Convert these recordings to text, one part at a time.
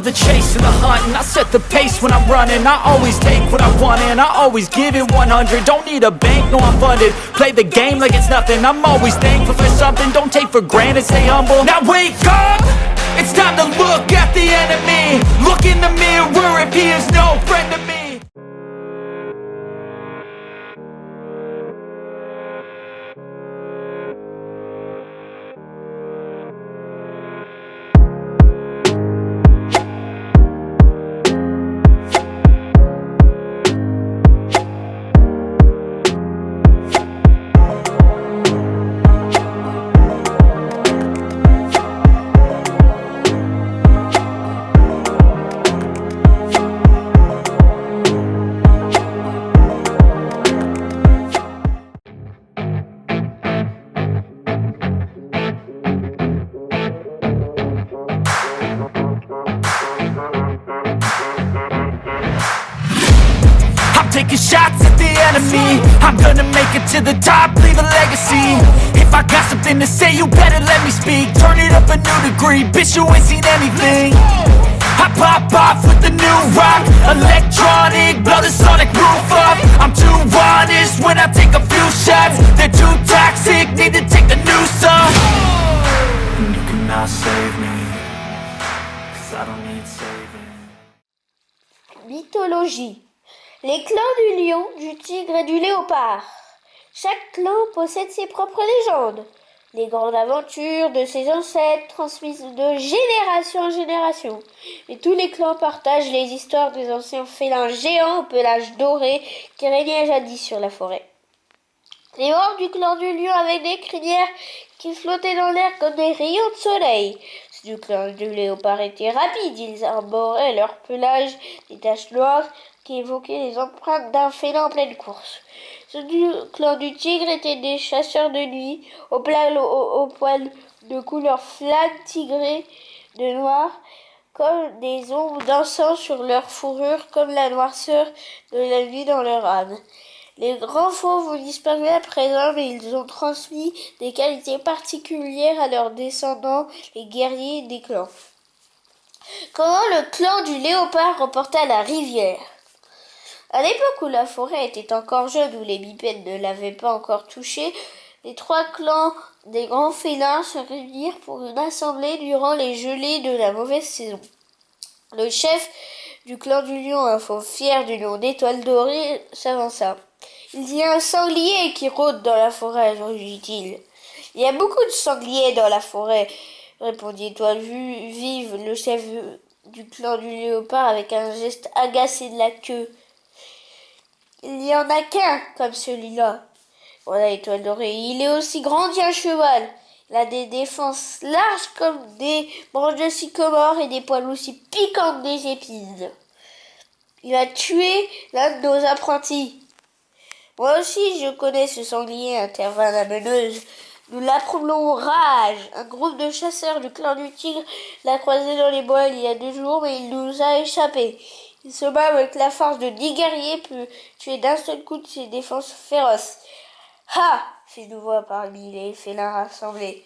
love the chase and the hunt, and I set the pace when I'm running. I always take what I want and I always give it 100. Don't need a bank, no I'm funded. Play the game like it's nothing. I'm always thankful for something. Don't take for granted, stay humble. Now wake up! It's time to look at the enemy. Look in the mirror if he is no friend to me. Taking shots at the enemy. I'm gonna make it to the top, leave a legacy. If I got something to say, you better let me speak. Turn it up a new degree, bitch, you ain't seen anything. I pop off with the new rock, electronic, blow the sonic roof up. I'm too honest when I take a few shots. They're too toxic, need to take the noose off. And you cannot save me, 'cause I don't need saving. Mythologie. Les clans du lion, du tigre et du léopard. Chaque clan possède ses propres légendes, les grandes aventures de ses ancêtres transmises de génération en génération. Et tous les clans partagent les histoires des anciens félins géants au pelage doré qui régnaient jadis sur la forêt. Les membres du clan du lion avec des crinières qui flottaient dans l'air comme des rayons de soleil. Ceux du clan du léopard étaient rapides, ils arboraient leur pelage des taches noires qui évoquaient les empreintes d'un félin en pleine course. Ceux du clan du tigre étaient des chasseurs de nuit, au poil de couleur flamme tigrée de noir, comme des ombres dansant sur leur fourrure, comme la noirceur de la nuit dans leur âme. Les grands fauves ont disparu à présent, mais ils ont transmis des qualités particulières à leurs descendants, les guerriers des clans. Comment le clan du léopard reporta la rivière? À l'époque où la forêt était encore jeune, où les bipèdes ne l'avaient pas encore touchée, les trois clans des grands félins se réunirent pour une assemblée durant les gelées de la mauvaise saison. Le chef du clan du lion, un fauve fier du nom d'étoile dorée, s'avança. « Il y a un sanglier qui rôde dans la forêt, » rugit-il. « Il y a beaucoup de sangliers dans la forêt, » répondit Étoile vive, le chef du clan du léopard, avec un geste agacé de la queue. Il n'y en a qu'un comme celui-là. Voilà Étoile dorée. Il est aussi grand qu'un cheval. Il a des défenses larges comme des branches de sycomore et des poils aussi piquants que des épines. Il a tué l'un de nos apprentis. Moi aussi je connais ce sanglier, intervint la meneuse. Nous l'appelons Rage. Un groupe de chasseurs du clan du tigre l'a croisé dans les bois il y a 2 jours, mais il nous a échappé. Il se bat avec la force de 10 guerriers, peut tuer d'un seul coup de ses défenses féroces. Ha! Fit une voix parmi les félins rassemblés.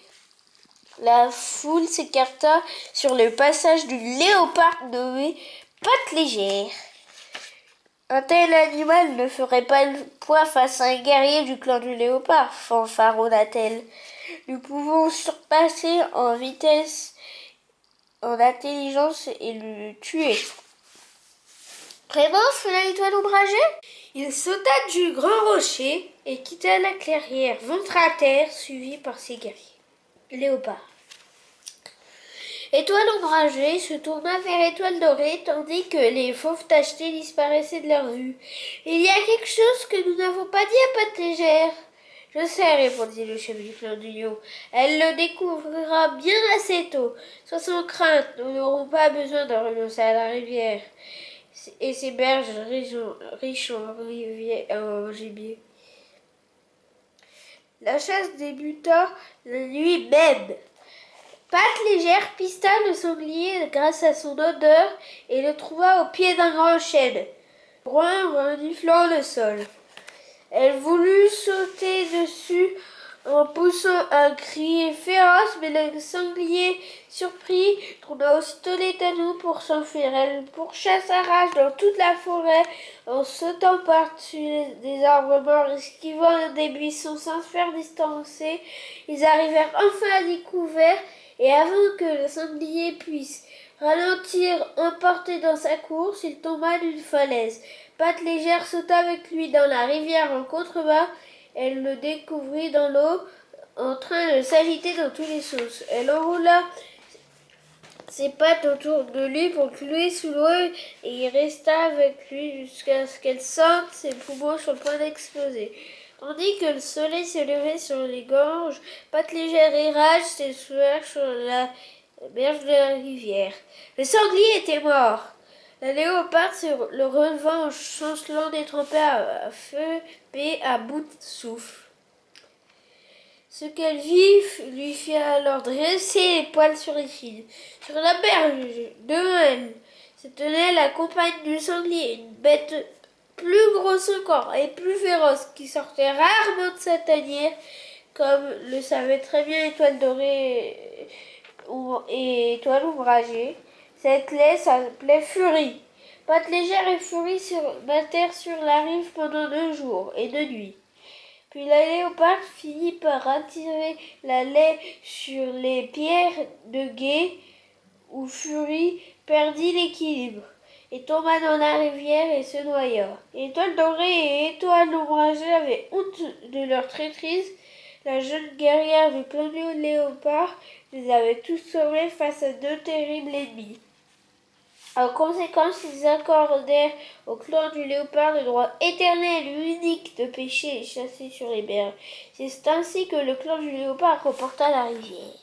La foule s'écarta sur le passage du léopard nommé Patte Légère. Un tel animal ne ferait pas le poids face à un guerrier du clan du léopard, fanfaronna-t-elle. Nous pouvons surpasser en vitesse, en intelligence et le tuer. Vraiment, fela Étoile ombragée? Il sauta du grand rocher et quitta la clairière, ventre à terre, suivi par ses guerriers. Léopard. Étoile ombragée se tourna vers Étoile dorée, tandis que les fauves tachetés disparaissaient de leur vue. « Il y a quelque chose que nous n'avons pas dit à Patte Légère. »« Je sais, répondit le chef du clan du lion. Elle le découvrira bien assez tôt. Sois sans crainte, nous n'aurons pas besoin de renoncer à la rivière et ses berges riches en gibier. » La chasse débuta la nuit même. Patte Légère pista le sanglier grâce à son odeur et le trouva au pied d'un grand chêne, brun reniflant le sol. Elle voulut sauter dessus en poussant un cri féroce, mais le sanglier, surpris, tourna aussitôt les talons pour s'enfuir. Elle pourchasse sa rage dans toute la forêt, en sautant par-dessus des arbres morts, esquivant des buissons sans se faire distancer. Ils arrivèrent enfin à découvert, et avant que le sanglier puisse ralentir, emporté dans sa course, il tomba d'une falaise. Patte Légère sauta avec lui dans la rivière en contrebas. Elle le découvrit dans l'eau, en train de s'agiter dans tous les sens. Elle enroula ses pattes autour de lui pour clouer sous l'eau et y resta avec lui jusqu'à ce qu'elle sente ses poumons sur le point d'exploser. Tandis que le soleil se levait sur les gorges, Patte Légère et Rage s'échouèrent sur la berge de la rivière. Le sanglier était mort. La léoparde se le releva en chancelant détrempé à feu et à bout de souffle. Ce qu'elle vit lui fit alors dresser les poils sur les cils. Sur la berge, devant elle, se tenait la compagne du sanglier, une bête plus grosse encore et plus féroce qui sortait rarement de sa tanière, comme le savait très bien Étoile Dorée et Étoile Ombragée. Cette laisse s'appelait Furie. Patte Légère et Furie se battèrent sur la rive pendant 2 jours et 2 nuits. Puis la léoparde finit par attirer la laie sur les pierres de gué, où Furie perdit l'équilibre et tomba dans la rivière et se noya. Étoile Dorée et Étoile Ombragée avaient honte de leur traîtrise. La jeune guerrière du clan du léopard les avait tous sauvés face à 2 terribles ennemis. En conséquence, ils accordèrent au clan du léopard le droit éternel et unique de pêcher et chasser sur les berges. C'est ainsi que le clan du léopard reporta la rivière.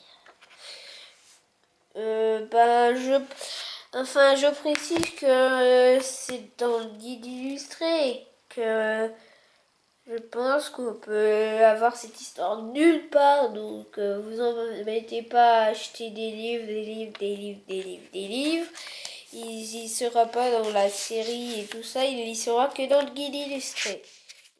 Je précise que c'est dans le guide illustré et que je pense qu'on peut avoir cette histoire nulle part, donc vous embêtez pas à acheter des livres. Il y sera pas dans la série et tout ça, il y sera que dans le guide illustré.